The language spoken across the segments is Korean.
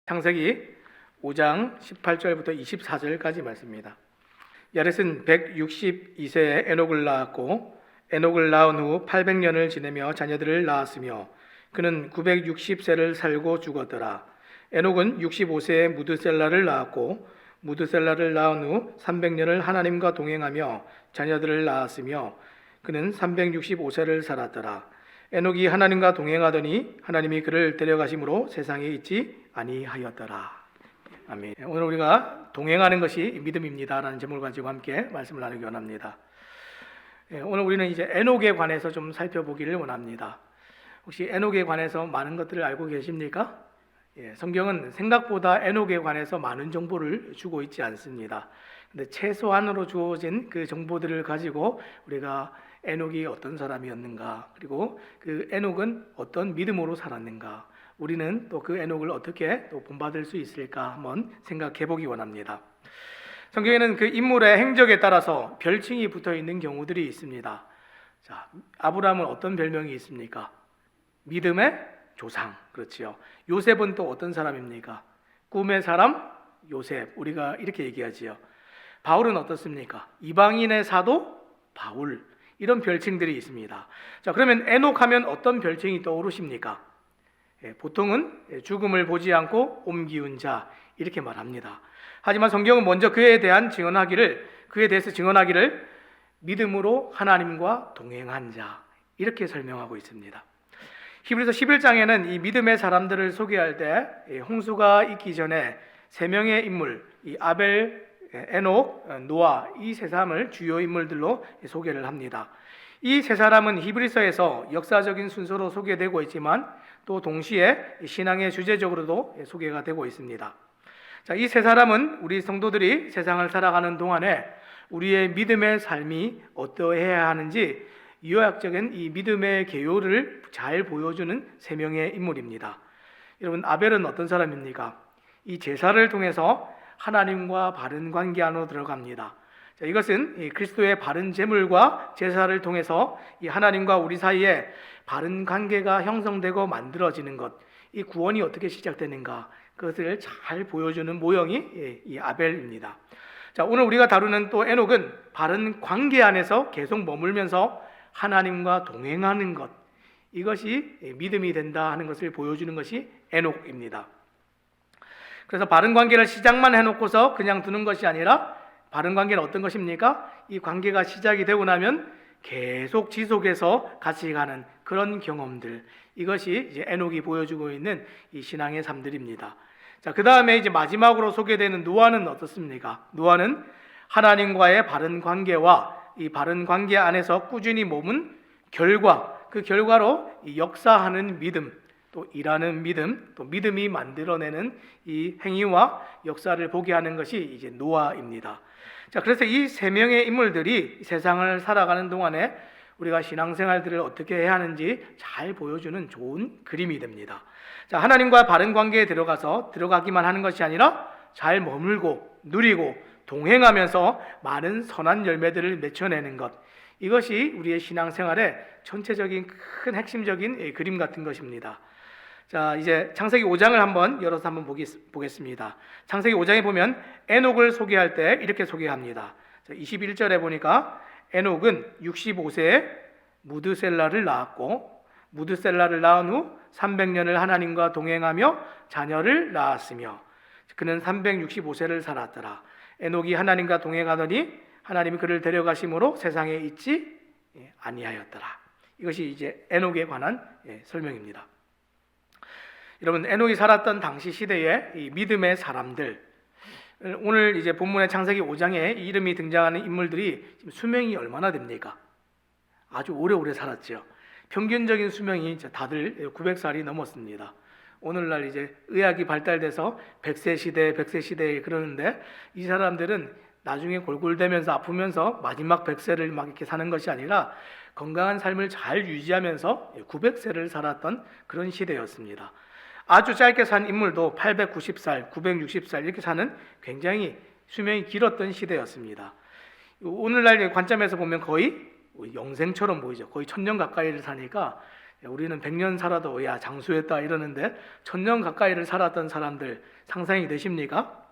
창세기 5장 18절부터 24절까지 말씀입니다. 야렛은 162세에 에녹을 낳았고 에녹을 낳은 후 800년을 지내며 자녀들을 낳았으며 그는 960세를 살고 죽었더라. 에녹은 65세에 무드셀라를 낳았고 무드셀라를 낳은 후 300년을 하나님과 동행하며 자녀들을 낳았으며 그는 365세를 살았더라. 에녹이 하나님과 동행하더니 하나님이 그를 데려가심으로 세상에 있지 아니하였더라. 아멘. 오늘 우리가 동행하는 것이 믿음입니다라는 제목을 가지고 함께 말씀을 나누기 원합니다. 오늘 우리는 이제 에녹에 관해서 좀 살펴보기를 원합니다. 혹시 에녹에 관해서 많은 것들을 알고 계십니까? 성경은 생각보다 에녹에 관해서 많은 정보를 주고 있지 않습니다. 근데 최소한으로 주어진 그 정보들을 가지고 우리가 에녹이 어떤 사람이었는가, 그리고 그 에녹은 어떤 믿음으로 살았는가, 우리는 또 그 에녹을 어떻게 또 본받을 수 있을까 한번 생각해 보기 원합니다. 성경에는 그 인물의 행적에 따라서 별칭이 붙어 있는 경우들이 있습니다. 자, 아브라함은 어떤 별명이 있습니까? 믿음의 조상, 그렇지요. 요셉은 또 어떤 사람입니까? 꿈의 사람 요셉, 우리가 이렇게 얘기하지요. 바울은 어떻습니까? 이방인의 사도 바울, 이런 별칭들이 있습니다. 자, 그러면 에녹 하면 어떤 별칭이 떠오르십니까? 보통은 죽음을 보지 않고 옮기운 자, 이렇게 말합니다. 하지만 성경은 먼저 그에 대해서 증언하기를 믿음으로 하나님과 동행한 자, 이렇게 설명하고 있습니다. 히브리서 11장에는 이 믿음의 사람들을 소개할 때 홍수가 있기 전에 세 명의 인물, 이 아벨, 에녹, 노아, 이 세 사람을 주요 인물들로 소개를 합니다. 이 세 사람은 히브리서에서 역사적인 순서로 소개되고 있지만 또 동시에 신앙의 주제적으로도 소개가 되고 있습니다. 자, 이 세 사람은 우리 성도들이 세상을 살아가는 동안에 우리의 믿음의 삶이 어떠해야 하는지 요약적인 이 믿음의 개요를 잘 보여주는 세 명의 인물입니다. 여러분, 아벨은 어떤 사람입니까? 이 제사를 통해서 하나님과 바른 관계 안으로 들어갑니다. 자, 이것은 그리스도의 바른 제물과 제사를 통해서 이 하나님과 우리 사이에 바른 관계가 형성되고 만들어지는 것, 이 구원이 어떻게 시작되는가, 그것을 잘 보여주는 모형이 이 아벨입니다. 자, 오늘 우리가 다루는 또 에녹은 바른 관계 안에서 계속 머물면서 하나님과 동행하는 것, 이것이 믿음이 된다 하는 것을 보여주는 것이 에녹입니다. 그래서 바른 관계를 시작만 해놓고서 그냥 두는 것이 아니라 바른 관계는 어떤 것입니까? 이 관계가 시작이 되고 나면 계속 지속해서 같이 가는 그런 경험들, 이것이 이제 에녹이 보여주고 있는 이 신앙의 삶들입니다. 자, 그 다음에 이제 마지막으로 소개되는 노아는 어떻습니까? 노아는 하나님과의 바른 관계와 이 바른 관계 안에서 꾸준히 머문 결과, 그 결과로 이 역사하는 믿음, 또 일하는 믿음, 또 믿음이 만들어내는 이 행위와 역사를 보게 하는 것이 이제 노아입니다. 자, 그래서 이 세 명의 인물들이 세상을 살아가는 동안에 우리가 신앙생활들을 어떻게 해야 하는지 잘 보여주는 좋은 그림이 됩니다. 자, 하나님과 바른 관계에 들어가기만 하는 것이 아니라 잘 머물고 누리고 동행하면서 많은 선한 열매들을 맺혀내는 것, 이것이 우리의 신앙생활의 전체적인 큰 핵심적인 그림 같은 것입니다. 자, 이제 창세기 5장을 한번 열어서 한번 보겠습니다. 창세기 5장에 보면 에녹을 소개할 때 이렇게 소개합니다. 21절에 보니까 에녹은 65세에 무드셀라를 낳았고 무드셀라를 낳은 후 300년을 하나님과 동행하며 자녀를 낳았으며 그는 365세를 살았더라. 에녹이 하나님과 동행하더니 하나님이 그를 데려가심으로 세상에 있지 아니하였더라. 이것이 이제 에녹에 관한 설명입니다. 여러분, 에녹이 살았던 당시 시대의 이 믿음의 사람들, 오늘 이제 본문의 창세기 5장에 이름이 등장하는 인물들이 지금 수명이 얼마나 됩니까? 아주 오래오래 살았죠. 평균적인 수명이 다들 900살이 넘었습니다. 오늘날 이제 의학이 발달돼서 100세 시대 그러는데 이 사람들은 나중에 골골대면서 아프면서 마지막 100세를 막 이렇게 사는 것이 아니라 건강한 삶을 잘 유지하면서 900세를 살았던 그런 시대였습니다. 아주 짧게 산 인물도 890살, 960살 이렇게 사는 굉장히 수명이 길었던 시대였습니다. 오늘날 관점에서 보면 거의 영생처럼 보이죠. 거의 1000년 가까이를 사니까 우리는 100년 살아도 야 장수했다 이러는데 1000년 가까이를 살았던 사람들 상상이 되십니까?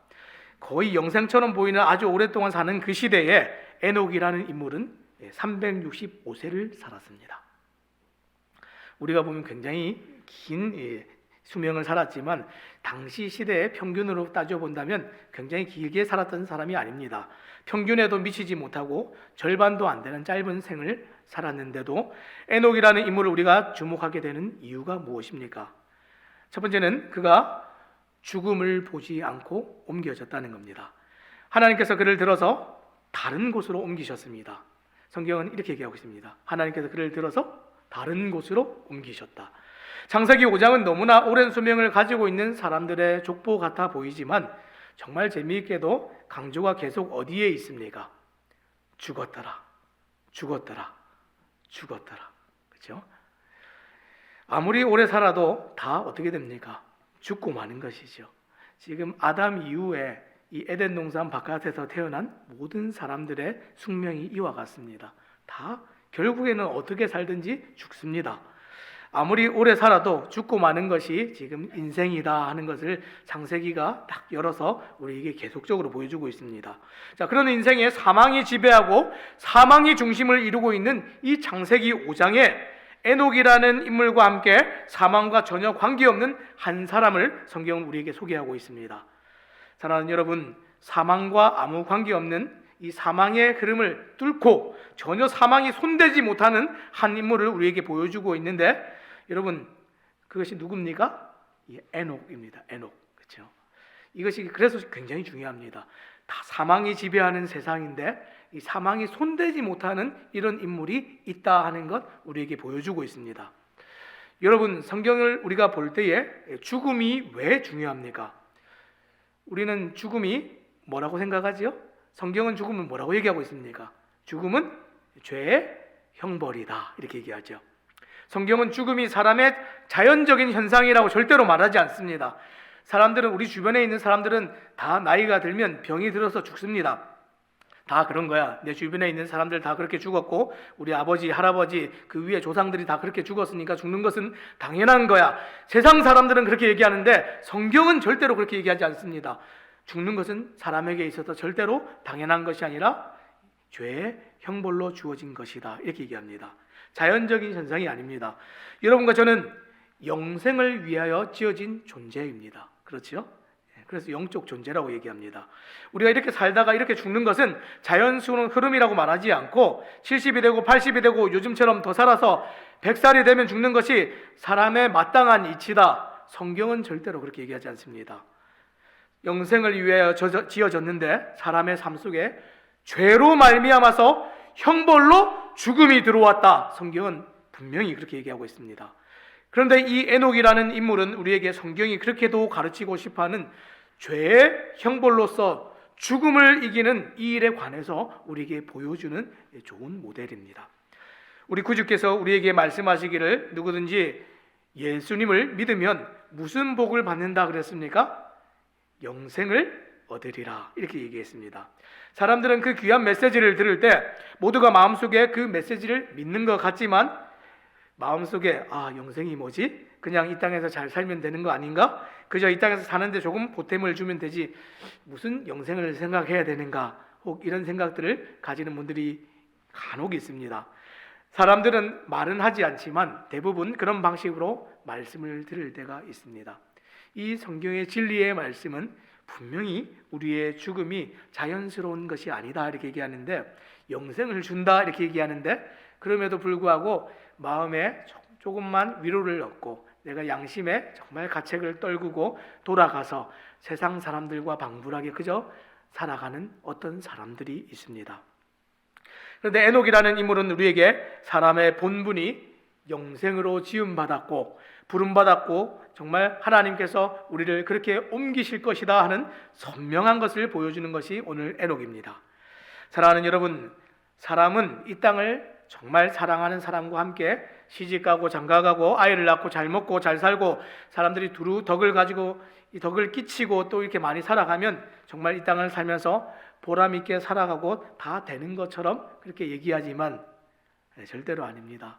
거의 영생처럼 보이는 아주 오랫동안 사는 그 시대에 에녹이라는 인물은 365세를 살았습니다. 우리가 보면 굉장히 긴 수명을 살았지만 당시 시대의 평균으로 따져본다면 굉장히 길게 살았던 사람이 아닙니다. 평균에도 미치지 못하고 절반도 안 되는 짧은 생을 살았는데도 에녹이라는 인물을 우리가 주목하게 되는 이유가 무엇입니까? 첫 번째는 그가 죽음을 보지 않고 옮겨졌다는 겁니다. 하나님께서 그를 들어서 다른 곳으로 옮기셨습니다. 성경은 이렇게 얘기하고 있습니다. 하나님께서 그를 들어서 다른 곳으로 옮기셨다. 창세기 5장은 너무나 오랜 수명을 가지고 있는 사람들의 족보 같아 보이지만 정말 재미있게도 강조가 계속 어디에 있습니까? 죽었더라, 죽었더라, 죽었더라. 그렇죠? 아무리 오래 살아도 다 어떻게 됩니까? 죽고 마는 것이죠. 지금 아담 이후에 이 에덴 동산 바깥에서 태어난 모든 사람들의 숙명이 이와 같습니다. 다 결국에는 어떻게 살든지 죽습니다. 아무리 오래 살아도 죽고 마는 것이 지금 인생이다 하는 것을 창세기가 딱 열어서 우리에게 계속적으로 보여주고 있습니다. 자, 그런 인생에 사망이 지배하고 사망이 중심을 이루고 있는 이 창세기 5장에 에녹이라는 인물과 함께 사망과 전혀 관계없는 한 사람을 성경은 우리에게 소개하고 있습니다. 사랑하는 여러분, 사망과 아무 관계없는 이 사망의 흐름을 뚫고 전혀 사망이 손대지 못하는 한 인물을 우리에게 보여주고 있는데 여러분 그것이 누굽니까? 에녹입니다. 에녹. 그렇죠? 이것이 그래서 굉장히 중요합니다. 다 사망이 지배하는 세상인데 이 사망이 손대지 못하는 이런 인물이 있다 하는 것 우리에게 보여주고 있습니다. 여러분 성경을 우리가 볼 때에 죽음이 왜 중요합니까? 우리는 죽음이 뭐라고 생각하지요? 성경은 죽음을 뭐라고 얘기하고 있습니까? 죽음은 죄의 형벌이다 이렇게 얘기하죠. 성경은 죽음이 사람의 자연적인 현상이라고 절대로 말하지 않습니다. 사람들은 우리 주변에 있는 사람들은 다 나이가 들면 병이 들어서 죽습니다. 다 그런 거야. 내 주변에 있는 사람들 다 그렇게 죽었고 우리 아버지, 할아버지 그 위에 조상들이 다 그렇게 죽었으니까 죽는 것은 당연한 거야. 세상 사람들은 그렇게 얘기하는데 성경은 절대로 그렇게 얘기하지 않습니다. 죽는 것은 사람에게 있어서 절대로 당연한 것이 아니라 죄의 형벌로 주어진 것이다 이렇게 얘기합니다. 자연적인 현상이 아닙니다. 여러분과 저는 영생을 위하여 지어진 존재입니다. 그렇죠? 그래서 영적 존재라고 얘기합니다. 우리가 이렇게 살다가 이렇게 죽는 것은 자연스러운 흐름이라고 말하지 않고 70이 되고 80이 되고 요즘처럼 더 살아서 100살이 되면 죽는 것이 사람의 마땅한 이치다. 성경은 절대로 그렇게 얘기하지 않습니다. 영생을 위하여 지어졌는데 사람의 삶 속에 죄로 말미암아서 형벌로 죽음이 들어왔다. 성경은 분명히 그렇게 얘기하고 있습니다. 그런데 이 에녹이라는 인물은 우리에게 성경이 그렇게도 가르치고 싶어하는 죄의 형벌로서 죽음을 이기는 이 일에 관해서 우리에게 보여주는 좋은 모델입니다. 우리 구주께서 우리에게 말씀하시기를 누구든지 예수님을 믿으면 무슨 복을 받는다 그랬습니까? 영생을 얻으리라 이렇게 얘기했습니다. 사람들은 그 귀한 메시지를 들을 때 모두가 마음속에 그 메시지를 믿는 것 같지만 마음속에 영생이 뭐지? 그냥 이 땅에서 잘 살면 되는 거 아닌가? 그저 이 땅에서 사는데 조금 보탬을 주면 되지 무슨 영생을 생각해야 되는가? 혹 이런 생각들을 가지는 분들이 간혹 있습니다. 사람들은 말은 하지 않지만 대부분 그런 방식으로 말씀을 들을 때가 있습니다. 이 성경의 진리의 말씀은 분명히 우리의 죽음이 자연스러운 것이 아니다 이렇게 얘기하는데 영생을 준다 이렇게 얘기하는데 그럼에도 불구하고 마음에 조금만 위로를 얻고 내가 양심에 정말 가책을 떨구고 돌아가서 세상 사람들과 방불하게 그저 살아가는 어떤 사람들이 있습니다. 그런데 에녹이라는 인물은 우리에게 사람의 본분이 영생으로 지음받았고 부름받았고 정말 하나님께서 우리를 그렇게 옮기실 것이다 하는 선명한 것을 보여주는 것이 오늘 에녹입니다. 사랑하는 여러분, 사람은 이 땅을 정말 사랑하는 사람과 함께 시집가고 장가가고 아이를 낳고 잘 먹고 잘 살고 사람들이 두루 덕을 가지고 이 덕을 끼치고 또 이렇게 많이 살아가면 정말 이 땅을 살면서 보람 있게 살아가고 다 되는 것처럼 그렇게 얘기하지만 절대로 아닙니다.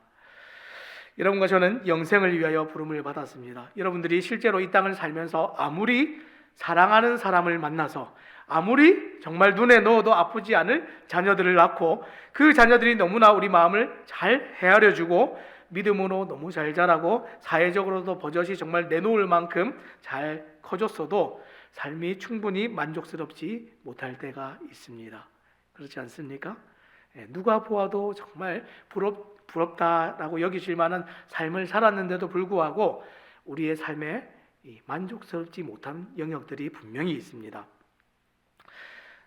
여러분과 저는 영생을 위하여 부름을 받았습니다. 여러분들이 실제로 이 땅을 살면서 아무리 사랑하는 사람을 만나서 아무리 정말 눈에 넣어도 아프지 않을 자녀들을 낳고 그 자녀들이 너무나 우리 마음을 잘 헤아려주고 믿음으로 너무 잘 자라고 사회적으로도 버젓이 정말 내놓을 만큼 잘 커졌어도 삶이 충분히 만족스럽지 못할 때가 있습니다. 그렇지 않습니까? 누가 보아도 정말 부럽다라고 여기실 만한 삶을 살았는데도 불구하고 우리의 삶에 만족스럽지 못한 영역들이 분명히 있습니다.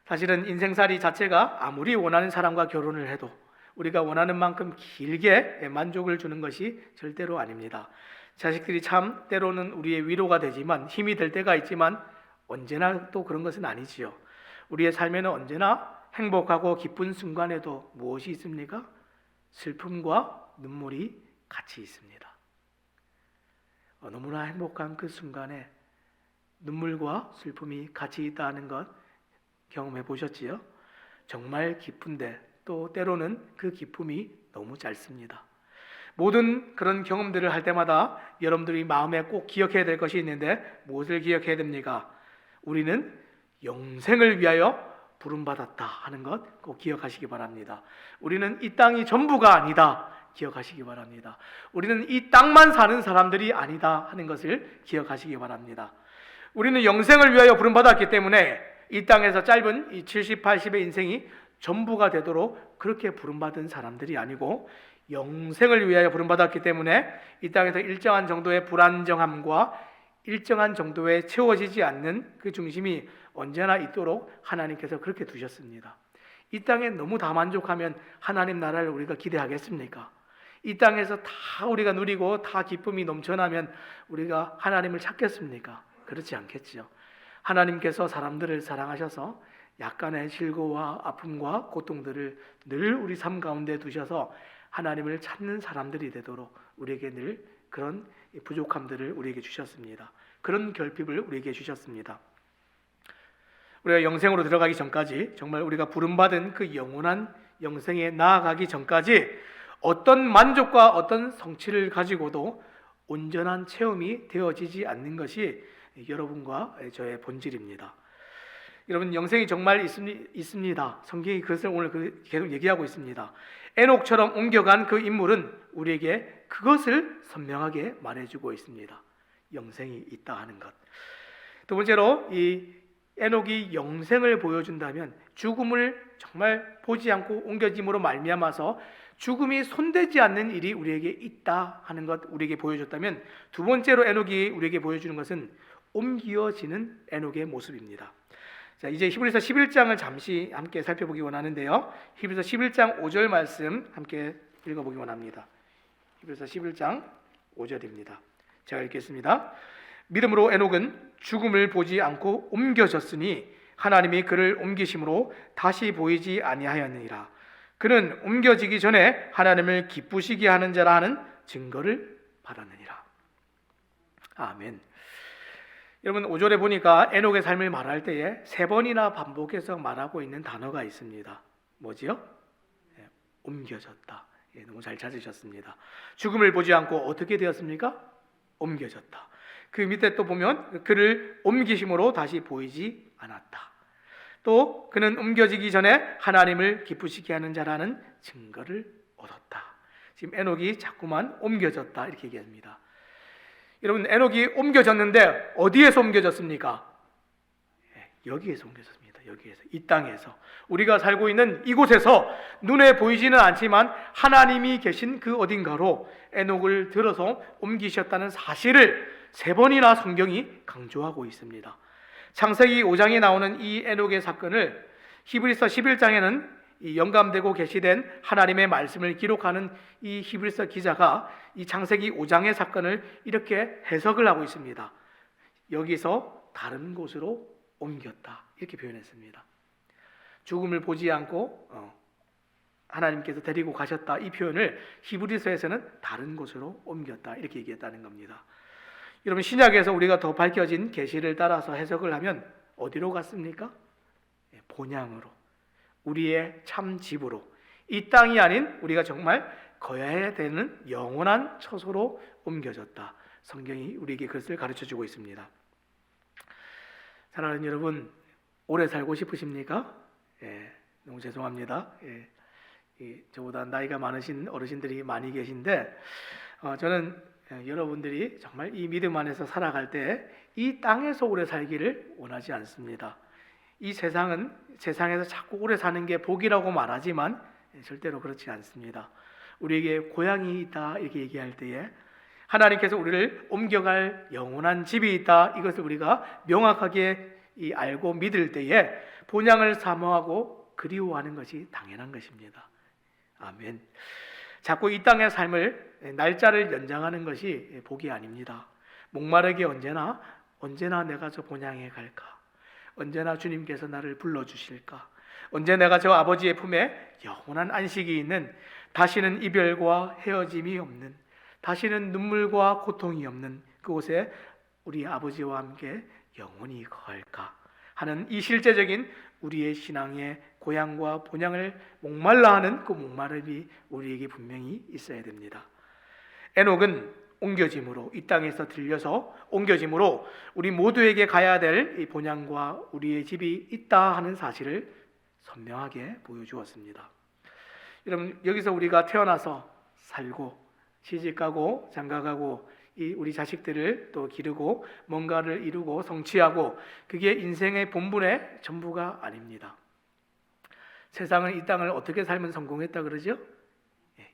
사실은 인생살이 자체가 아무리 원하는 사람과 결혼을 해도 우리가 원하는 만큼 길게 만족을 주는 것이 절대로 아닙니다. 자식들이 참 때로는 우리의 위로가 되지만 힘이 될 때가 있지만 언제나 또 그런 것은 아니지요. 우리의 삶에는 언제나 행복하고 기쁜 순간에도 무엇이 있습니까? 슬픔과 눈물이 같이 있습니다. 너무나 행복한 그 순간에 눈물과 슬픔이 같이 있다는 것 경험해 보셨지요? 정말 기쁜데 또 때로는 그 기쁨이 너무 짧습니다. 모든 그런 경험들을 할 때마다 여러분들이 마음에 꼭 기억해야 될 것이 있는데 무엇을 기억해야 됩니까? 우리는 영생을 위하여 부름받았다 하는 것 꼭 기억하시기 바랍니다. 우리는 이 땅이 전부가 아니다 기억하시기 바랍니다. 우리는 이 땅만 사는 사람들이 아니다 하는 것을 기억하시기 바랍니다. 우리는 영생을 위하여 부름받았기 때문에 이 땅에서 짧은 이 70, 80의 인생이 전부가 되도록 그렇게 부름받은 사람들이 아니고 영생을 위하여 부름받았기 때문에 이 땅에서 일정한 정도의 불안정함과 일정한 정도의 채워지지 않는 그 중심이 언제나 있도록 하나님께서 그렇게 두셨습니다. 이 땅에 너무 다 만족하면 하나님 나라를 우리가 기대하겠습니까? 이 땅에서 다 우리가 누리고 다 기쁨이 넘쳐나면 우리가 하나님을 찾겠습니까? 그렇지 않겠지요. 하나님께서 사람들을 사랑하셔서 약간의 즐거움과 아픔과 고통들을 늘 우리 삶 가운데 두셔서 하나님을 찾는 사람들이 되도록 우리에게 늘 그런 부족함들을 우리에게 주셨습니다. 그런 결핍을 우리에게 주셨습니다. 우리가 영생으로 들어가기 전까지 정말 우리가 부름받은 그 영원한 영생에 나아가기 전까지 어떤 만족과 어떤 성취를 가지고도 온전한 체험이 되어지지 않는 것이 여러분과 저의 본질입니다. 여러분 영생이 정말 있습니다. 성경이 그것을 오늘 계속 얘기하고 있습니다. 에녹처럼 옮겨간 그 인물은 우리에게 그것을 선명하게 말해주고 있습니다. 영생이 있다 하는 것. 두 번째로 이 에녹이 영생을 보여준다면 죽음을 정말 보지 않고 옮겨짐으로 말미암아서 죽음이 손대지 않는 일이 우리에게 있다 하는 것 우리에게 보여줬다면 두 번째로 에녹이 우리에게 보여주는 것은 옮겨지는 에녹의 모습입니다. 자, 이제 히브리서 11장을 잠시 함께 살펴보기 원하는데요. 히브리서 11장 5절 말씀 함께 읽어보기 원합니다. 히브리서 11장 5절입니다. 제가 읽겠습니다. 믿음으로 에녹은 죽음을 보지 않고 옮겨졌으니 하나님이 그를 옮기심으로 다시 보이지 아니하였느니라. 그는 옮겨지기 전에 하나님을 기쁘시게 하는 자라 하는 증거를 받았느니라. 아멘. 여러분 5절에 보니까 에녹의 삶을 말할 때에 3번이나 반복해서 말하고 있는 단어가 있습니다. 뭐지요? 옮겨졌다. 너무 잘 찾으셨습니다. 죽음을 보지 않고 어떻게 되었습니까? 옮겨졌다. 그 밑에 또 보면 그를 옮기심으로 다시 보이지 않았다. 또 그는 옮겨지기 전에 하나님을 기쁘시게 하는 자라는 증거를 얻었다. 지금 에녹이 자꾸만 옮겨졌다 이렇게 얘기합니다. 여러분 에녹이 옮겨졌는데 어디에서 옮겨졌습니까? 여기에서 옮겨졌습니다. 여기에서, 이 땅에서 우리가 살고 있는 이곳에서 눈에 보이지는 않지만 하나님이 계신 그 어딘가로 에녹을 들어서 옮기셨다는 사실을 3번이나 성경이 강조하고 있습니다. 창세기 5장에 나오는 이 에녹의 사건을 히브리서 11장에는 이 영감되고 계시된 하나님의 말씀을 기록하는 이 히브리서 기자가 이 창세기 5장의 사건을 이렇게 해석을 하고 있습니다. 여기서 다른 곳으로 옮겼다 이렇게 표현했습니다. 죽음을 보지 않고 하나님께서 데리고 가셨다 이 표현을 히브리서에서는 다른 곳으로 옮겼다 이렇게 얘기했다는 겁니다. 여러분 신약에서 우리가 더 밝혀진 계시를 따라서 해석을 하면 어디로 갔습니까? 본향으로, 우리의 참 집으로, 이 땅이 아닌 우리가 정말 거해야 되는 영원한 처소로 옮겨졌다. 성경이 우리에게 그것을 가르쳐주고 있습니다. 사랑하는 여러분, 오래 살고 싶으십니까? 너무 죄송합니다. 저보다 나이가 많으신 어르신들이 많이 계신데 저는 여러분들이 정말 이 믿음 안에서 살아갈 때 이 땅에서 오래 살기를 원하지 않습니다. 이 세상에서 자꾸 오래 사는 게 복이라고 말하지만 절대로 그렇지 않습니다. 우리에게 고향이 있다 이렇게 얘기할 때에 하나님께서 우리를 옮겨갈 영원한 집이 있다, 이것을 우리가 명확하게 알고 믿을 때에 본향을 사모하고 그리워하는 것이 당연한 것입니다. 아멘. 자꾸 이 땅의 삶을 날짜를 연장하는 것이 복이 아닙니다. 목마르게 언제나 내가 저 본향에 갈까? 언제나 주님께서 나를 불러주실까? 언제 내가 저 아버지의 품에 영원한 안식이 있는, 다시는 이별과 헤어짐이 없는, 다시는 눈물과 고통이 없는 그곳에 우리 아버지와 함께 영원히 거할까 하는 이 실제적인 우리의 신앙의 고향과 본향을 목말라 하는 그 목마름이 우리에게 분명히 있어야 됩니다. 에녹은 옮겨짐으로, 이 땅에서 들려서 옮겨짐으로 우리 모두에게 가야 될 이 본향과 우리의 집이 있다 하는 사실을 선명하게 보여주었습니다. 여러분, 여기서 우리가 태어나서 살고 시집가고 장가가고 우리 자식들을 또 기르고 뭔가를 이루고 성취하고, 그게 인생의 본분의 전부가 아닙니다. 세상은 이 땅을 어떻게 살면 성공했다 그러죠?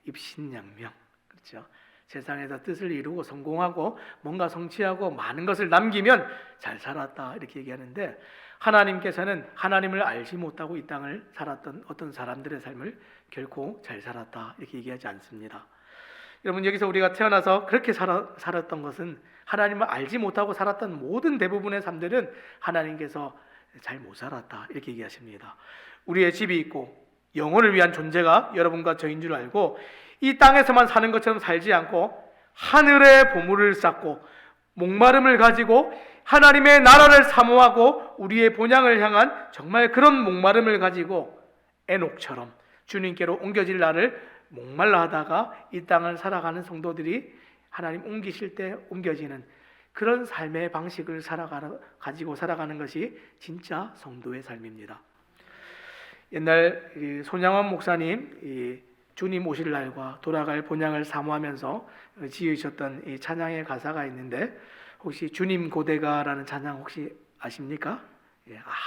입신양명. 그렇죠? 세상에서 뜻을 이루고 성공하고 뭔가 성취하고 많은 것을 남기면 잘 살았다 이렇게 얘기하는데, 하나님께서는 하나님을 알지 못하고 이 땅을 살았던 어떤 사람들의 삶을 결코 잘 살았다 이렇게 얘기하지 않습니다. 여러분, 여기서 우리가 태어나서 그렇게 살았던 것은, 하나님을 알지 못하고 살았던 모든 대부분의 삶들은 하나님께서 잘 못 살았다 이렇게 얘기하십니다. 우리의 집이 있고 영혼을 위한 존재가 여러분과 저인 줄 알고 이 땅에서만 사는 것처럼 살지 않고 하늘의 보물을 쌓고 목마름을 가지고 하나님의 나라를 사모하고 우리의 본향을 향한 정말 그런 목마름을 가지고 에녹처럼 주님께로 옮겨질 날을 목말라 하다가 이 땅을 살아가는 성도들이 하나님 옮기실 때 옮겨지는 그런 삶의 방식을 가지고 살아가는 것이 진짜 성도의 삶입니다. 옛날 손양원 목사님 주님 오실 날과 돌아갈 본향을 사모하면서 지으셨던 이 찬양의 가사가 있는데, 혹시 주님 고대가라는 찬양 혹시 아십니까?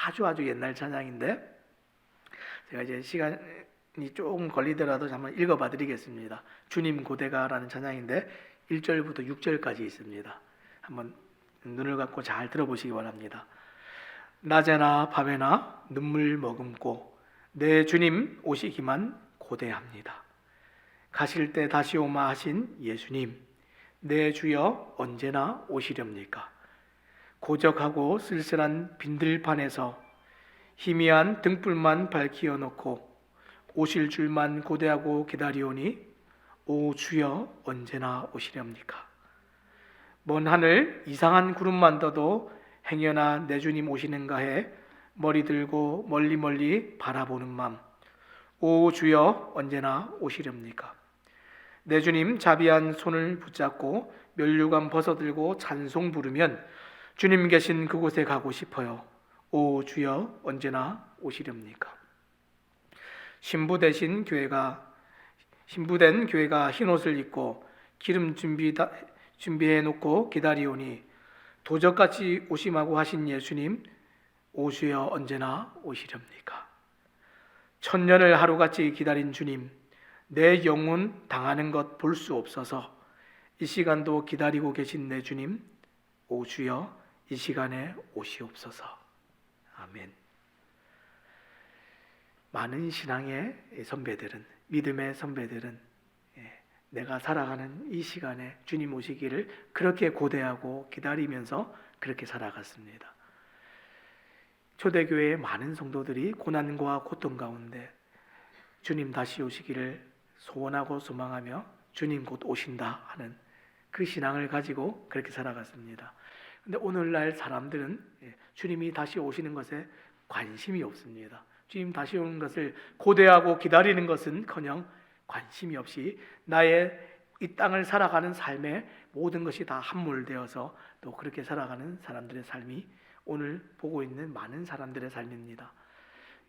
아주 옛날 찬양인데 제가 이제 시간이 조금 걸리더라도 한번 읽어봐 드리겠습니다. 주님 고대가라는 찬양인데 1절부터 6절까지 있습니다. 한번 눈을 감고 잘 들어보시기 바랍니다. 낮에나 밤에나 눈물 머금고 내 주님 오시기만 고대합니다. 가실 때 다시 오마 하신 예수님, 내 주여 언제나 오시렵니까? 고적하고 쓸쓸한 빈들판에서 희미한 등불만 밝히어 놓고 오실 줄만 고대하고 기다리오니 오 주여 언제나 오시렵니까? 먼 하늘 이상한 구름만 떠도 행여나 내 주님 오시는가 해 머리 들고 멀리 바라보는 맘, 오 주여 언제나 오시렵니까? 내 주님 자비한 손을 붙잡고 면류관 벗어들고 찬송 부르면 주님 계신 그곳에 가고 싶어요. 오 주여 언제나 오시렵니까? 신부된 교회가 흰옷을 입고 기름 준비해 놓고 기다리오니 도적같이 오심하고 하신 예수님, 오 주여 언제나 오시렵니까? 천년을 하루같이 기다린 주님, 내 영혼 당하는 것 볼 수 없어서 이 시간도 기다리고 계신 내 주님, 오 주여 이 시간에 오시옵소서. 아멘. 많은 신앙의 선배들은, 믿음의 선배들은 내가 살아가는 이 시간에 주님 오시기를 그렇게 고대하고 기다리면서 그렇게 살아갔습니다. 초대교회의 많은 성도들이 고난과 고통 가운데 주님 다시 오시기를 소원하고 소망하며 주님 곧 오신다 하는 그 신앙을 가지고 그렇게 살아갔습니다. 그런데 오늘날 사람들은 주님이 다시 오시는 것에 관심이 없습니다. 주님 다시 오는 것을 고대하고 기다리는 것은커녕 관심이 없이 나의 이 땅을 살아가는 삶에 모든 것이 다 함몰되어서 또 그렇게 살아가는 사람들의 삶이 오늘 보고 있는 많은 사람들의 삶입니다.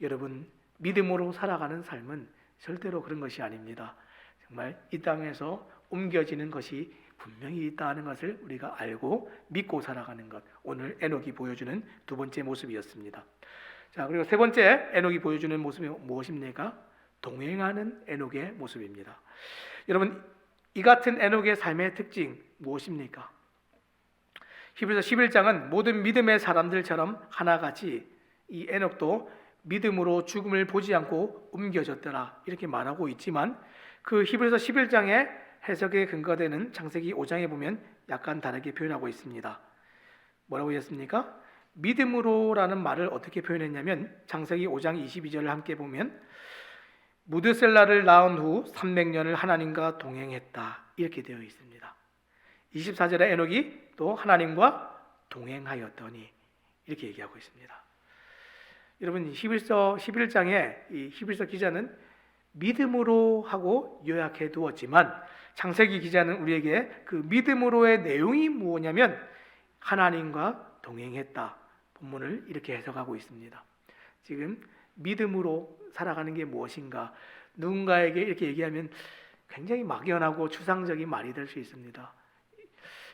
여러분, 믿음으로 살아가는 삶은 절대로 그런 것이 아닙니다. 정말 이 땅에서 옮겨지는 것이 분명히 있다는 것을 우리가 알고 믿고 살아가는 것, 오늘 에녹이 보여주는 두 번째 모습이었습니다. 자, 그리고 세 번째 에녹이 보여주는 모습이 무엇입니까? 동행하는 에녹의 모습입니다. 여러분, 이 같은 에녹의 삶의 특징 무엇입니까? 히브리서 11장은 모든 믿음의 사람들처럼 하나같이 이 에녹도 믿음으로 죽음을 보지 않고 옮겨졌더라 이렇게 말하고 있지만, 그 히브리서 11장의 해석에 근거되는 창세기 5장에 보면 약간 다르게 표현하고 있습니다. 뭐라고 했습니까? 믿음으로라는 말을 어떻게 표현했냐면, 창세기 5장 22절을 함께 보면 무드셀라를 낳은 후 300년을 하나님과 동행했다 이렇게 되어 있습니다. 24절에 에녹이 또 하나님과 동행하였더니 이렇게 얘기하고 있습니다. 여러분, 히브리서 11장에 이 히브리서 기자는 믿음으로 하고 요약해 두었지만, 창세기 기자는 우리에게 그 믿음으로의 내용이 무엇이냐면 하나님과 동행했다, 본문을 이렇게 해석하고 있습니다. 지금 믿음으로 살아가는 게 무엇인가, 누군가에게 이렇게 얘기하면 굉장히 막연하고 추상적인 말이 될 수 있습니다.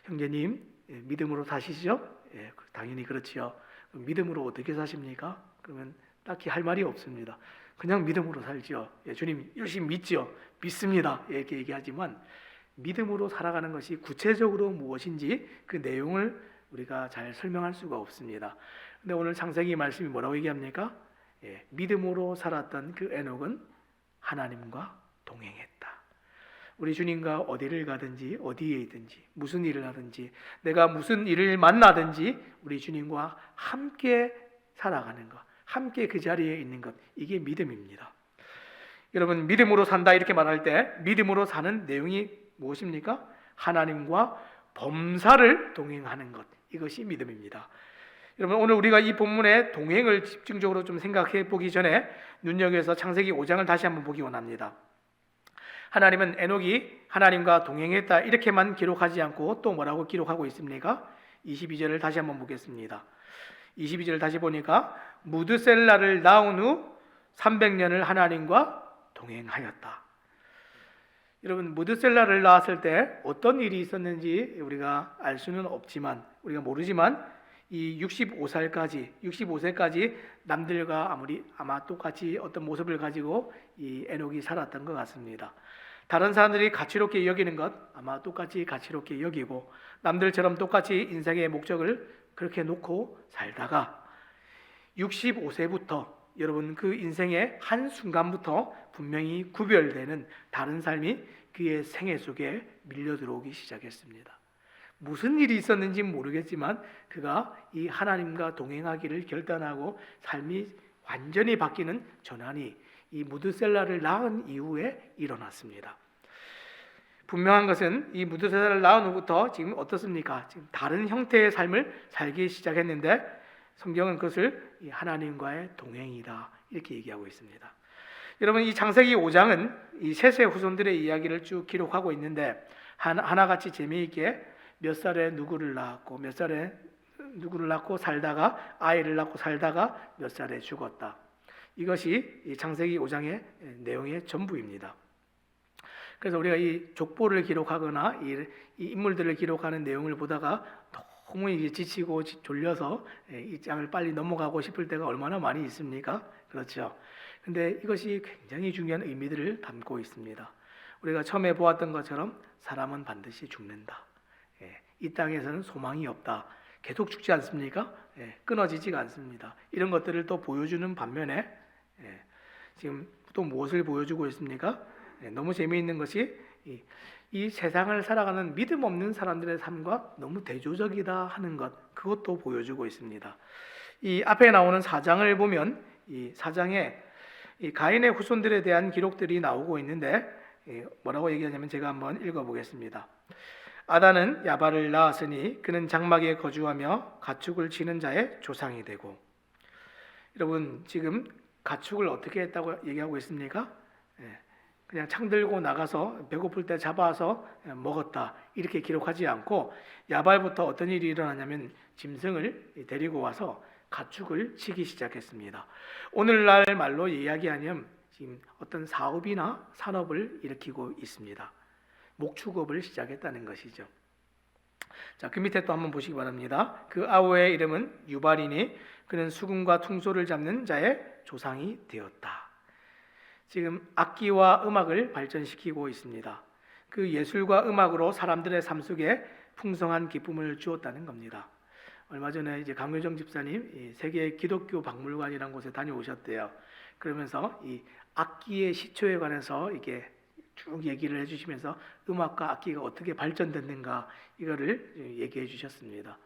형제님, 믿음으로 사시죠? 예, 당연히 그렇지요. 믿음으로 어떻게 사십니까? 그러면 딱히 할 말이 없습니다. 그냥 믿음으로 살죠. 예, 주님 열심히 믿죠. 믿습니다. 이렇게 얘기하지만 믿음으로 살아가는 것이 구체적으로 무엇인지 그 내용을 우리가 잘 설명할 수가 없습니다. 근데 오늘 창세기 말씀이 뭐라고 얘기합니까? 예, 믿음으로 살았던 그 에녹은 하나님과 동행했다. 우리 주님과 어디를 가든지 어디에 있든지 무슨 일을 하든지 내가 무슨 일을 만나든지 우리 주님과 함께 살아가는 것, 함께 그 자리에 있는 것, 이게 믿음입니다. 여러분, 믿음으로 산다 이렇게 말할 때 믿음으로 사는 내용이 무엇입니까? 하나님과 범사를 동행하는 것, 이것이 믿음입니다. 여러분, 오늘 우리가 이 본문의 동행을 집중적으로 좀 생각해 보기 전에 눈여겨서 창세기 5장을 다시 한번 보기 원합니다. 하나님은 에녹이 하나님과 동행했다 이렇게만 기록하지 않고 또 뭐라고 기록하고 있습니까? 22절을 다시 한번 보겠습니다. 22절을 다시 보니까 무드셀라를 낳은 후 300년을 하나님과 동행하였다. 여러분, 무드셀라를 낳았을 때 어떤 일이 있었는지 우리가 알 수는 없지만, 우리가 모르지만 이 65세까지 남들과 아마 똑같이 어떤 모습을 가지고 이 에녹이 살았던 것 같습니다. 다른 사람들이 가치롭게 여기는 것 아마 똑같이 가치롭게 여기고 남들처럼 똑같이 인생의 목적을 그렇게 놓고 살다가 65세부터 여러분 그 인생의 한 순간부터 분명히 구별되는 다른 삶이 그의 생애 속에 밀려 들어오기 시작했습니다. 무슨 일이 있었는지 모르겠지만 그가 이 하나님과 동행하기를 결단하고 삶이 완전히 바뀌는 전환이 이 무드셀라를 낳은 이후에 일어났습니다. 분명한 것은 이 무드셀라를 낳은 후부터 지금 어떻습니까? 지금 다른 형태의 삶을 살기 시작했는데 성경은 그것을 이 하나님과의 동행이다 이렇게 얘기하고 있습니다. 여러분, 이 창세기 5장은 이 셋의 후손들의 이야기를 쭉 기록하고 있는데 하나같이 재미있게 몇 살에 누구를 낳았고 몇 살에 누구를 낳고 살다가 아이를 낳고 살다가 몇 살에 죽었다. 이것이 이 창세기 5장의 내용의 전부입니다. 그래서 우리가 이 족보를 기록하거나 이 인물들을 기록하는 내용을 보다가 너무 이게 지치고 졸려서 이 장을 빨리 넘어가고 싶을 때가 얼마나 많이 있습니까? 그렇죠. 근데 이것이 굉장히 중요한 의미들을 담고 있습니다. 우리가 처음에 보았던 것처럼 사람은 반드시 죽는다. 이 땅에서는 소망이 없다. 계속 죽지 않습니까? 끊어지지가 않습니다. 이런 것들을 또 보여주는 반면에 지금 또 무엇을 보여주고 있습니까? 너무 재미있는 것이 이 세상을 살아가는 믿음 없는 사람들의 삶과 너무 대조적이다 하는 것, 그것도 보여주고 있습니다. 이 앞에 나오는 4장을 보면 이 4장에 이 가인의 후손들에 대한 기록들이 나오고 있는데 뭐라고 얘기하냐면 제가 한번 읽어보겠습니다. 아단은 야발을 낳았으니 그는 장막에 거주하며 가축을 치는 자의 조상이 되고. 여러분, 지금 가축을 어떻게 했다고 얘기하고 있습니까? 그냥 창 들고 나가서 배고플 때 잡아서 먹었다 이렇게 기록하지 않고 야발부터 어떤 일이 일어나냐면 짐승을 데리고 와서 가축을 치기 시작했습니다. 오늘날 말로 이야기하면 지금 어떤 사업이나 산업을 일으키고 있습니다. 목축업을 시작했다는 것이죠. 자, 그 밑에 또 한번 보시기 바랍니다. 그 아우의 이름은 유발이니 그는 수금과 퉁소를 잡는 자의 조상이 되었다. 지금 악기와 음악을 발전시키고 있습니다. 그 예술과 음악으로 사람들의 삶 속에 풍성한 기쁨을 주었다는 겁니다. 얼마 전에 이제 강효정 집사님 세계 기독교 박물관이라는 곳에 다녀오셨대요. 그러면서 이 악기의 시초에 관해서 이게 쭉 얘기를 해주시면서 음악과 악기가 어떻게 발전됐는가 이거를 얘기해 주셨습니다.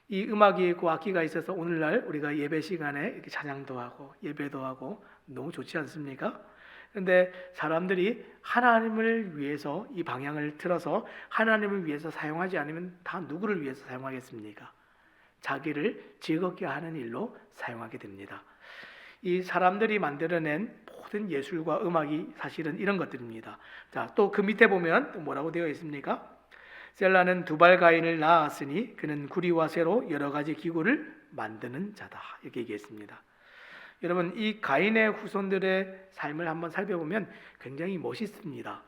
이 음악이 있고 악기가 있어서 오늘날 우리가 예배 시간에 이렇게 찬양도 하고 예배도 하고 너무 좋지 않습니까? 그런데 사람들이 하나님을 위해서 이 방향을 틀어서 하나님을 위해서 사용하지 않으면 다 누구를 위해서 사용하겠습니까? 자기를 즐겁게 하는 일로 사용하게 됩니다. 이 사람들이 만들어낸 모든 예술과 음악이 사실은 이런 것들입니다. 자, 또 그 밑에 보면 또 뭐라고 되어 있습니까? 셀라는 두발 가인을 낳았으니 그는 구리와 쇠로 여러 가지 기구를 만드는 자다. 이렇게 얘기했습니다. 여러분, 이 가인의 후손들의 삶을 한번 살펴보면 굉장히 멋있습니다.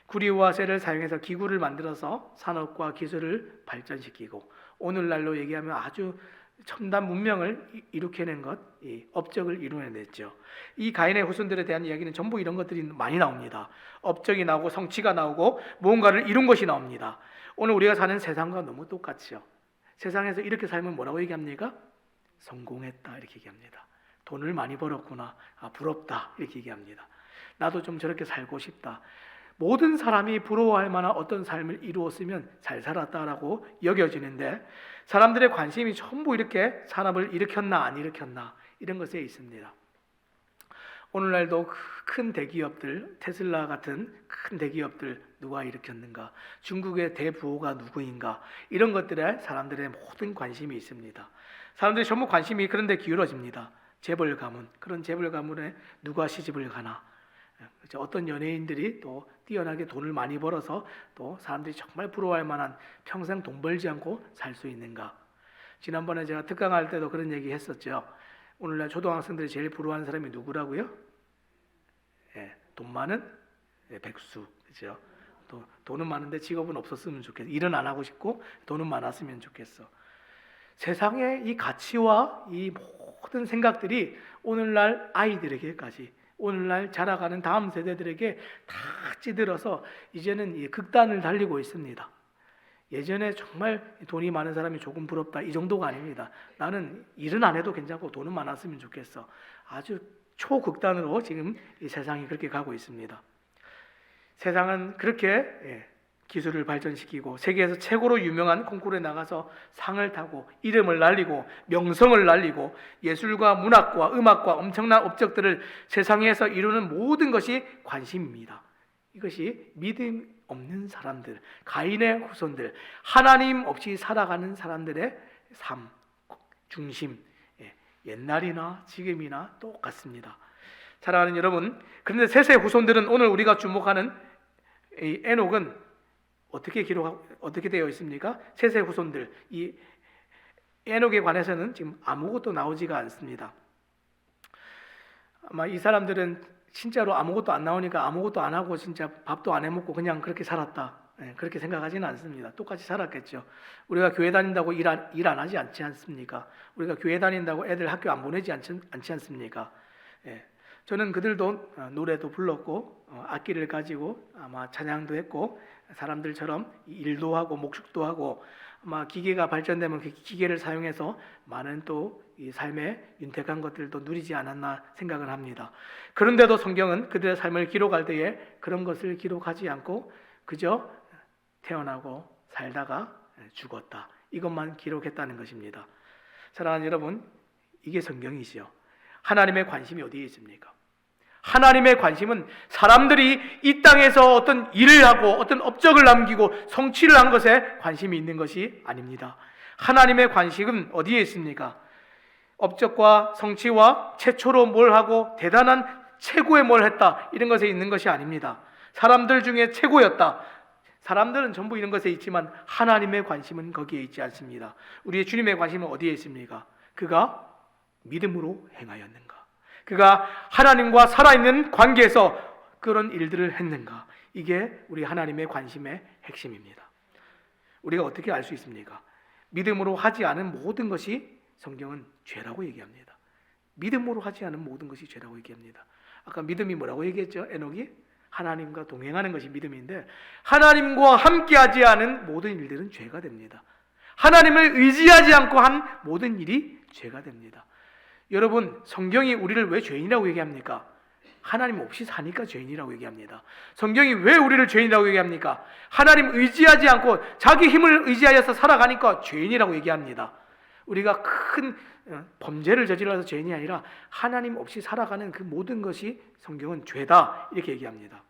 구리와 쇠를 사용해서 기구를 만들어서 산업과 기술을 발전시키고 오늘날로 얘기하면 아주 첨단 문명을 일으켜낸 것, 이 업적을 이루어냈죠. 이 가인의 후손들에 대한 이야기는 전부 이런 것들이 많이 나옵니다. 업적이 나오고 성취가 나오고 무언가를 이룬 것이 나옵니다. 오늘 우리가 사는 세상과 너무 똑같죠. 세상에서 이렇게 살면 뭐라고 얘기합니까? 성공했다 이렇게 얘기합니다. 돈을 많이 벌었구나, 부럽다 이렇게 얘기합니다. 나도 좀 저렇게 살고 싶다. 모든 사람이 부러워할 만한 어떤 삶을 이루었으면 잘 살았다라고 여겨지는데 사람들의 관심이 전부 이렇게 산업을 일으켰나 안 일으켰나 이런 것에 있습니다. 오늘날도 큰 대기업들, 테슬라 같은 큰 대기업들 누가 일으켰는가, 중국의 대부호가 누구인가 이런 것들에 사람들의 모든 관심이 있습니다. 사람들이 전부 관심이 그런 데 기울어집니다. 재벌 가문, 그런 재벌 가문에 누가 시집을 가나, 어떤 연예인들이 또 뛰어나게 돈을 많이 벌어서 또 사람들이 정말 부러워할 만한 평생 돈 벌지 않고 살 수 있는가. 지난번에 제가 특강할 때도 그런 얘기 했었죠. 오늘날 초등학생들이 제일 부러워하는 사람이 누구라고요? 돈 많은 백수, 그렇죠? 또 돈은 많은데 직업은 없었으면 좋겠어. 일은 안 하고 싶고 돈은 많았으면 좋겠어. 세상의 이 가치와 이 모든 생각들이 오늘날 아이들에게까지, 오늘날 자라가는 다음 세대들에게 다 찌들어서 이제는 이 극단을 달리고 있습니다. 예전에 정말 돈이 많은 사람이 조금 부럽다 이 정도가 아닙니다. 나는 일은 안 해도 괜찮고 돈은 많았으면 좋겠어. 아주 초극단으로 지금 이 세상이 그렇게 가고 있습니다. 세상은 그렇게 기술을 발전시키고 세계에서 최고로 유명한 콩쿠르에 나가서 상을 타고 이름을 날리고 명성을 날리고 예술과 문학과 음악과 엄청난 업적들을 세상에서 이루는 모든 것이 관심입니다. 이것이 믿음 없는 사람들, 가인의 후손들, 하나님 없이 살아가는 사람들의 삶 중심, 옛날이나 지금이나 똑같습니다. 사랑하는 여러분, 그런데 셋의 후손들은 오늘 우리가 주목하는 이 에녹은 어떻게 되어 있습니까? 셋의 후손들, 이 에녹에 관해서는 지금 아무것도 나오지가 않습니다. 아마 이 사람들은 진짜로 아무것도 안 나오니까 아무것도 안 하고 진짜 밥도 안 해먹고 그냥 그렇게 살았다, 그렇게 생각하지는 않습니다. 똑같이 살았겠죠. 우리가 교회 다닌다고 일 안 하지 않지 않습니까? 우리가 교회 다닌다고 애들 학교 안 보내지 않지 않습니까? 저는 그들도 노래도 불렀고 악기를 가지고 아마 찬양도 했고 사람들처럼 일도 하고 목축도 하고 아마 기계가 발전되면 그 기계를 사용해서 많은 또 이 삶의 윤택한 것들도 누리지 않았나 생각을 합니다. 그런데도 성경은 그들의 삶을 기록할 때에 그런 것을 기록하지 않고 그저 태어나고 살다가 죽었다, 이것만 기록했다는 것입니다. 사랑하는 여러분, 이게 성경이지요. 하나님의 관심이 어디에 있습니까? 하나님의 관심은 사람들이 이 땅에서 어떤 일을 하고 어떤 업적을 남기고 성취를 한 것에 관심이 있는 것이 아닙니다. 하나님의 관심은 어디에 있습니까? 업적과 성취와 최초로 뭘 하고 대단한 최고의 뭘 했다 이런 것에 있는 것이 아닙니다. 사람들 중에 최고였다. 사람들은 전부 이런 것에 있지만 하나님의 관심은 거기에 있지 않습니다. 우리의 주님의 관심은 어디에 있습니까? 그가 믿음으로 행하였는가? 그가 하나님과 살아있는 관계에서 그런 일들을 했는가? 이게 우리 하나님의 관심의 핵심입니다. 우리가 어떻게 알 수 있습니까? 믿음으로 하지 않은 모든 것이 성경은 죄라고 얘기합니다. 믿음으로 하지 않은 모든 것이 죄라고 얘기합니다. 아까 믿음이 뭐라고 얘기했죠? 에녹이? 하나님과 동행하는 것이 믿음인데 하나님과 함께하지 않은 모든 일들은 죄가 됩니다. 하나님을 의지하지 않고 한 모든 일이 죄가 됩니다. 여러분, 성경이 우리를 왜 죄인이라고 얘기합니까? 하나님 없이 사니까 죄인이라고 얘기합니다. 성경이 왜 우리를 죄인이라고 얘기합니까? 하나님 의지하지 않고 자기 힘을 의지하여서 살아가니까 죄인이라고 얘기합니다. 우리가 큰 범죄를 저질러서 죄인이 아니라 하나님 없이 살아가는 그 모든 것이 성경은 죄다 이렇게 얘기합니다.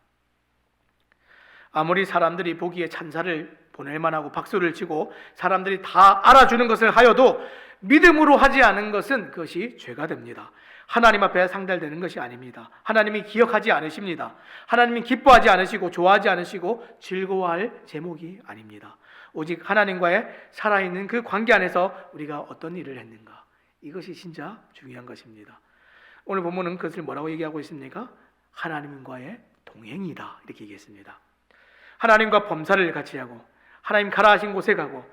아무리 사람들이 보기에 찬사를 보낼 만하고 박수를 치고 사람들이 다 알아주는 것을 하여도 믿음으로 하지 않은 것은 그것이 죄가 됩니다. 하나님 앞에 상달되는 것이 아닙니다. 하나님이 기억하지 않으십니다. 하나님이 기뻐하지 않으시고 좋아하지 않으시고 즐거워할 제목이 아닙니다. 오직 하나님과의 살아있는 그 관계 안에서 우리가 어떤 일을 했는가, 이것이 진짜 중요한 것입니다. 오늘 본문은 그것을 뭐라고 얘기하고 있습니까? 하나님과의 동행이다 이렇게 얘기했습니다. 하나님과 범사를 같이 하고 하나님 가라 하신 곳에 가고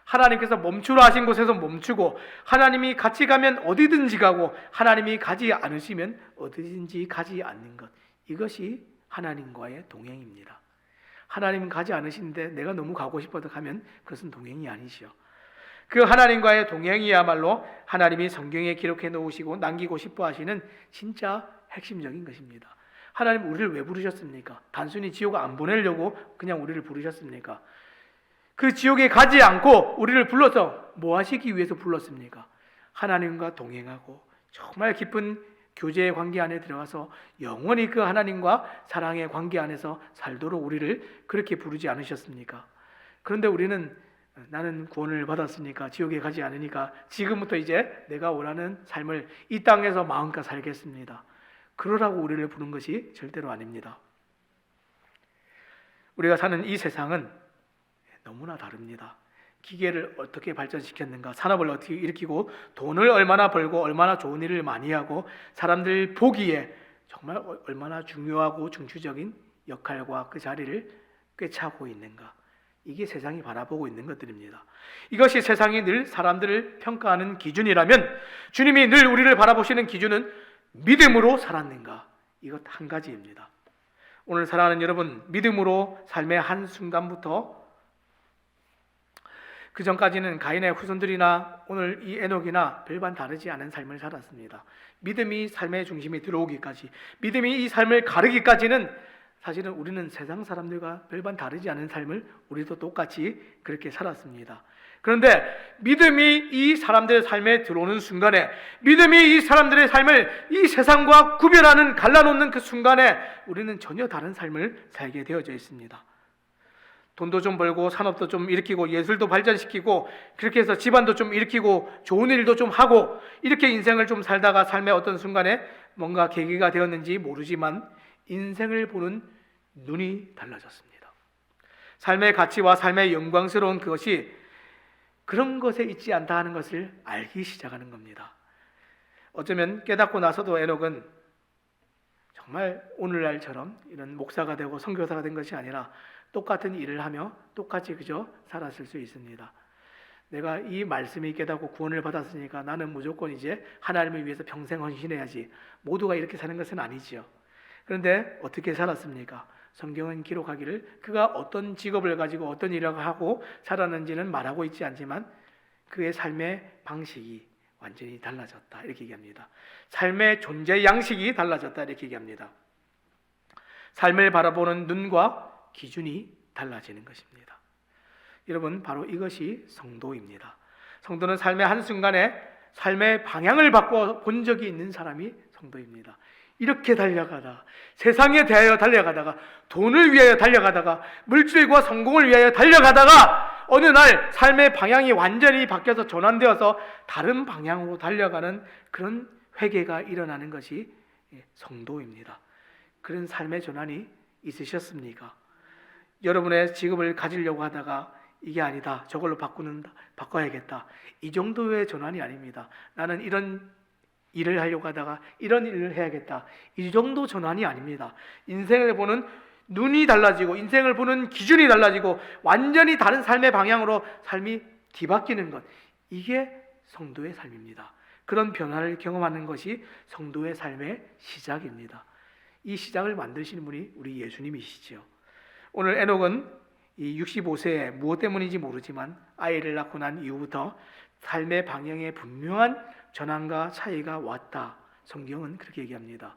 하나님께서 멈추라 하신 곳에서 멈추고 하나님이 같이 가면 어디든지 가고 하나님이 가지 않으시면 어디든지 가지 않는 것, 이것이 하나님과의 동행입니다. 하나님은 가지 않으시는데 내가 너무 가고 싶어도 가면 그것은 동행이 아니시요. 그 하나님과의 동행이야말로 하나님이 성경에 기록해 놓으시고 남기고 싶어 하시는 진짜 핵심적인 것입니다. 하나님 우리를 왜 부르셨습니까? 단순히 지옥 안 보내려고 그냥 우리를 부르셨습니까? 그 지옥에 가지 않고 우리를 불러서 뭐 하시기 위해서 불렀습니까? 하나님과 동행하고 정말 깊은 교제의 관계 안에 들어가서 영원히 그 하나님과 사랑의 관계 안에서 살도록 우리를 그렇게 부르지 않으셨습니까? 그런데 우리는 나는 구원을 받았으니까 지옥에 가지 않으니까 지금부터 이제 내가 원하는 삶을 이 땅에서 마음껏 살겠습니다. 그러라고 우리를 부른 것이 절대로 아닙니다. 우리가 사는 이 세상은 너무나 다릅니다. 기계를 어떻게 발전시켰는가, 산업을 어떻게 일으키고 돈을 얼마나 벌고 얼마나 좋은 일을 많이 하고 사람들 보기에 정말 얼마나 중요하고 중추적인 역할과 그 자리를 꿰차고 있는가, 이게 세상이 바라보고 있는 것들입니다. 이것이 세상이 늘 사람들을 평가하는 기준이라면 주님이 늘 우리를 바라보시는 기준은 믿음으로 살았는가, 이것 한 가지입니다. 오늘 사랑하는 여러분, 믿음으로 삶의 한순간부터 그 전까지는 가인의 후손들이나 오늘 이 에녹이나 별반 다르지 않은 삶을 살았습니다. 믿음이 삶의 중심에 들어오기까지, 믿음이 이 삶을 가르기까지는 사실은 우리는 세상 사람들과 별반 다르지 않은 삶을 우리도 똑같이 그렇게 살았습니다. 그런데 믿음이 이 사람들의 삶에 들어오는 순간에, 믿음이 이 사람들의 삶을 이 세상과 구별하는, 갈라놓는 그 순간에 우리는 전혀 다른 삶을 살게 되어져 있습니다. 돈도 좀 벌고 산업도 좀 일으키고 예술도 발전시키고 그렇게 해서 집안도 좀 일으키고 좋은 일도 좀 하고 이렇게 인생을 좀 살다가 삶의 어떤 순간에 뭔가 계기가 되었는지 모르지만 인생을 보는 눈이 달라졌습니다. 삶의 가치와 삶의 영광스러운 그것이 그런 것에 있지 않다 하는 것을 알기 시작하는 겁니다. 어쩌면 깨닫고 나서도 에녹은 정말 오늘날처럼 이런 목사가 되고 선교사가 된 것이 아니라 똑같은 일을 하며 똑같이 그저 살았을 수 있습니다. 내가 이 말씀이 깨닫고 구원을 받았으니까 나는 무조건 이제 하나님을 위해서 평생 헌신해야지, 모두가 이렇게 사는 것은 아니지요. 그런데 어떻게 살았습니까? 성경은 기록하기를 그가 어떤 직업을 가지고 어떤 일을 하고 살았는지는 말하고 있지 않지만 그의 삶의 방식이 완전히 달라졌다 이렇게 얘기합니다. 삶의 존재 양식이 달라졌다 이렇게 얘기합니다. 삶을 바라보는 눈과 기준이 달라지는 것입니다. 여러분, 바로 이것이 성도입니다. 성도는 삶의 한순간에 삶의 방향을 바꿔 본 적이 있는 사람이 성도입니다. 이렇게 달려가다, 세상에 대하여 달려가다가, 돈을 위하여 달려가다가, 물질과 성공을 위하여 달려가다가 어느 날 삶의 방향이 완전히 바뀌어서 전환되어서 다른 방향으로 달려가는 그런 회개가 일어나는 것이 성도입니다. 그런 삶의 전환이 있으셨습니까? 여러분의 직업을 가지려고 하다가 이게 아니다, 저걸로 바꿔야겠다, 이 정도의 전환이 아닙니다. 나는 이런 일을 하려고 하다가 이런 일을 해야겠다, 이 정도 전환이 아닙니다. 인생을 보는 눈이 달라지고 인생을 보는 기준이 달라지고 완전히 다른 삶의 방향으로 삶이 뒤바뀌는 것, 이게 성도의 삶입니다. 그런 변화를 경험하는 것이 성도의 삶의 시작입니다. 이 시작을 만드시는 분이 우리 예수님이시죠. 오늘 에녹은 이 65세에 무엇 때문인지 모르지만 아이를 낳고 난 이후부터 삶의 방향에 분명한 전환과 차이가 왔다. 성경은 그렇게 얘기합니다.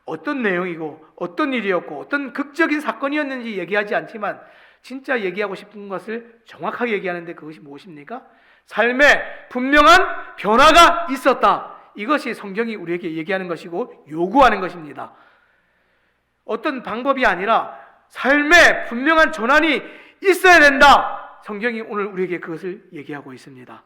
어떤 내용이고 어떤 일이었고 어떤 극적인 사건이었는지 얘기하지 않지만 진짜 얘기하고 싶은 것을 정확하게 얘기하는데 그것이 무엇입니까? 삶에 분명한 변화가 있었다. 이것이 성경이 우리에게 얘기하는 것이고 요구하는 것입니다. 어떤 방법이 아니라 삶에 분명한 전환이 있어야 된다. 성경이 오늘 우리에게 그것을 얘기하고 있습니다.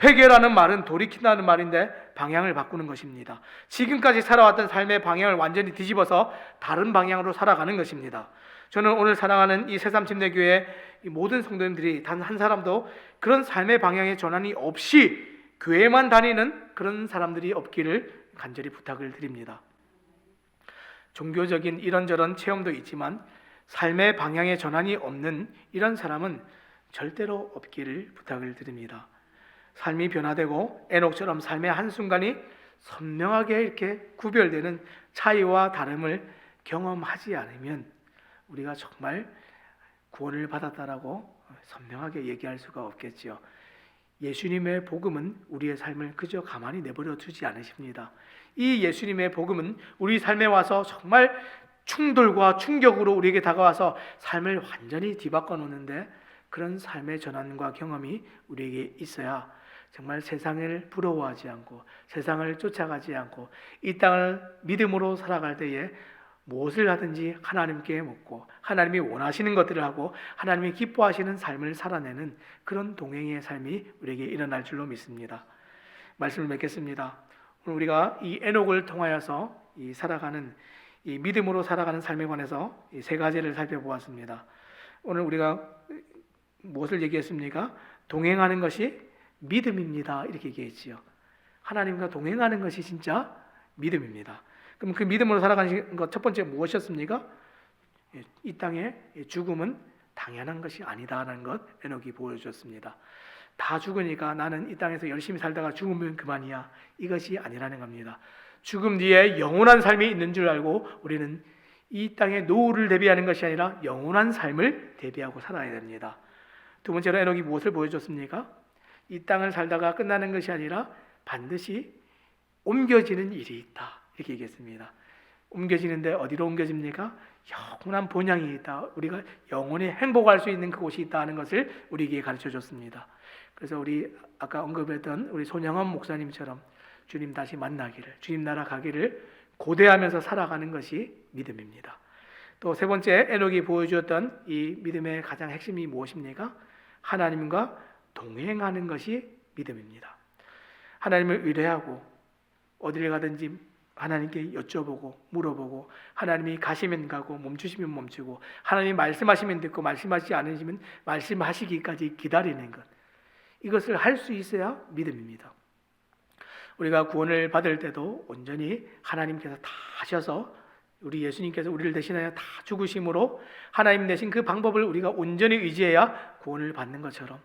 회개라는 말은 돌이킨다는 말인데 방향을 바꾸는 것입니다. 지금까지 살아왔던 삶의 방향을 완전히 뒤집어서 다른 방향으로 살아가는 것입니다. 저는 오늘 사랑하는 이 새삼침대교회 모든 성도님들이 단 한 사람도 그런 삶의 방향의 전환이 없이 교회만 다니는 그런 사람들이 없기를 간절히 부탁을 드립니다. 종교적인 이런저런 체험도 있지만 삶의 방향의 전환이 없는 이런 사람은 절대로 없기를 부탁을 드립니다. 삶이 변화되고 에녹처럼 삶의 한순간이 선명하게 이렇게 구별되는 차이와 다름을 경험하지 않으면 우리가 정말 구원을 받았다라고 선명하게 얘기할 수가 없겠지요. 예수님의 복음은 우리의 삶을 그저 가만히 내버려 두지 않으십니다. 이 예수님의 복음은 우리 삶에 와서 정말 충돌과 충격으로 우리에게 다가와서 삶을 완전히 뒤바꿔 놓는데 그런 삶의 전환과 경험이 우리에게 있어야 정말 세상을 부러워하지 않고 세상을 쫓아가지 않고 이 땅을 믿음으로 살아갈 때에 무엇을 하든지 하나님께 묻고 하나님이 원하시는 것들을 하고 하나님이 기뻐하시는 삶을 살아내는 그런 동행의 삶이 우리에게 일어날 줄로 믿습니다. 말씀을 맺겠습니다. 오늘 우리가 이 에녹을 통하여서 이 살아가는 이 믿음으로 살아가는 삶에 관해서 이 세 가지를 살펴보았습니다. 오늘 우리가 무엇을 얘기했습니까? 동행하는 것이 믿음입니다. 이렇게 얘기했지요. 하나님과 동행하는 것이 진짜 믿음입니다. 그럼 그 믿음으로 살아가는 것 첫 번째 무엇이었습니까? 이 땅의 죽음은 당연한 것이 아니다라는 것 에녹이 보여줬습니다. 다 죽으니까 나는 이 땅에서 열심히 살다가 죽으면 그만이야. 이것이 아니라는 겁니다. 죽음 뒤에 영원한 삶이 있는 줄 알고 우리는 이 땅의 노후를 대비하는 것이 아니라 영원한 삶을 대비하고 살아야 됩니다. 두 번째로 에녹이 무엇을 보여줬습니까? 이 땅을 살다가 끝나는 것이 아니라 반드시 옮겨지는 일이 있다. 이렇게 얘기했습니다. 옮겨지는데 어디로 옮겨집니까? 영원한 본향이 있다. 우리가 영원히 행복할 수 있는 그곳이 있다는 것을 우리에게 가르쳐 줬습니다. 그래서 우리 아까 언급했던 우리 손영원 목사님처럼 주님 다시 만나기를, 주님 나라 가기를 고대하면서 살아가는 것이 믿음입니다. 또 세 번째 에녹이 보여주었던 이 믿음의 가장 핵심이 무엇입니까? 하나님과 동행하는 것이 믿음입니다. 하나님을 의뢰하고 어디를 가든지 하나님께 여쭤보고 물어보고 하나님이 가시면 가고 멈추시면 멈추고 하나님이 말씀하시면 듣고 말씀하시지 않으시면 말씀하시기까지 기다리는 것, 이것을 할 수 있어야 믿음입니다. 우리가 구원을 받을 때도 온전히 하나님께서 다 하셔서 우리 예수님께서 우리를 대신하여 다 죽으심으로 하나님 대신 그 방법을 우리가 온전히 의지해야 구원을 받는 것처럼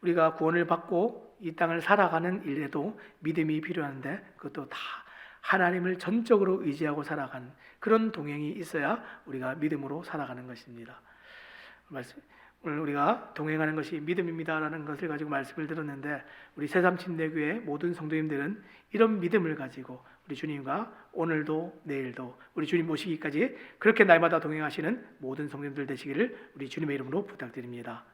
우리가 구원을 받고 이 땅을 살아가는 일에도 믿음이 필요한데 그것도 다 하나님을 전적으로 의지하고 살아가는 그런 동행이 있어야 우리가 믿음으로 살아가는 것입니다. 오늘 우리가 동행하는 것이 믿음입니다라는 것을 가지고 말씀을 들었는데 우리 새삼침대교회 모든 성도님들은 이런 믿음을 가지고 우리 주님과 오늘도 내일도 우리 주님 모시기까지 그렇게 날마다 동행하시는 모든 성도님들 되시기를 우리 주님의 이름으로 부탁드립니다.